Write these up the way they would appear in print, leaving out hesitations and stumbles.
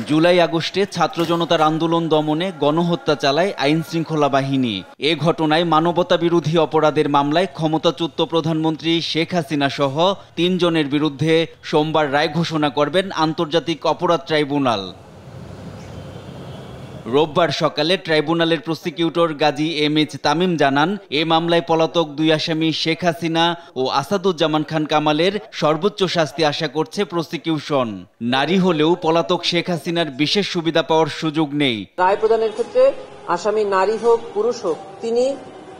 জুলাই আগস্টে ছাত্র জনতার আন্দোলন দমনে গণহত্যা চালায় আইন শৃঙ্খলা বাহিনী। এ ঘটনায় মানবতা বিরোধী অপরাধের মামলায় ক্ষমতাচ্যুত প্রধানমন্ত্রী শেখ হাসিনা সহ ৩ জনের বিরুদ্ধে সোমবার রায় ঘোষণা করবেন আন্তর্জাতিক অপরাধ ট্রাইব্যুনাল। রোববার সকালে ট্রাইব্যুনালের প্রসিকিউটর গাজী এম.এইচ. তামিম জানান, এ মামলায় পলাতক 2 আসামি শেখ হাসিনা ও আসাদুজ্জামান খান কামালের সর্বোচ্চ শাস্তি আশা করছে প্রসিকিউশন। নারী হলেও পলাতক শেখ হাসিনার বিশেষ সুবিধা পাওয়ার সুযোগ নেই। রায় প্রদানের ক্ষেত্রে আসামি নারী হোক পুরুষ হোক, তিনি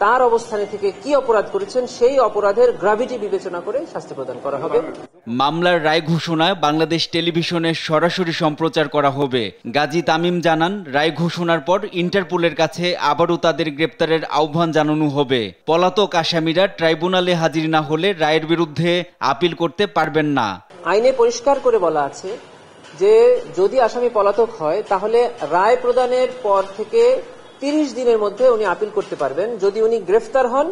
তার অবস্থানে থেকে কি অপরাধ করেছেন সেই অপরাধের গ্র্যাভিটি বিবেচনা করে শাস্তি প্রদান করা হবে। মামলার রায় ঘোষণা বাংলাদেশ টেলিভিশনে সরাসরি সম্প্রচার করা হবে। গাজী তামিম জানান, রায় ঘোষণার পর ইন্টারপোলের কাছে আবারও তাদের গ্রেপ্তারের আহ্বান জানানো হবে। পলাতক আসামিরা ট্রাইব্যুনালে হাজির না হলে রায়ের বিরুদ্ধে আপিল করতে পারবেন না। আইনে পরিষ্কার করে বলা আছে যে যদি আসামি পলাতক হয় তাহলে রায় প্রদানের পর থেকে 30 দিনের মধ্যে উনি আপিল করতে পারবেন, যদি উনি গ্রেফতার হন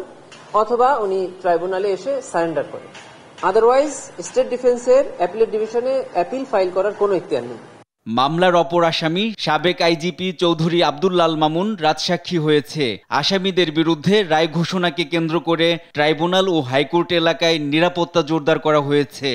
অথবা উনি ট্রাইব্যুনালে এসে সারেন্ডার করেন। আদারওয়াইজ স্টেট ডিফেন্সের অ্যাপিলেট ডিভিশনে অ্যাপিল ফাইল করার কোনো ইখতিয়ার নেই। মামলার অপর আসামি সাবেক আইজিপি চৌধুরী আব্দুল আল মামুন রাজসাক্ষী হয়েছে। আসামিদের বিরুদ্ধে রায় ঘোষণাকে কেন্দ্র করে ট্রাইব্যুনাল ও হাইকোর্ট এলাকায় নিরাপত্তা জোরদার করা হয়েছে।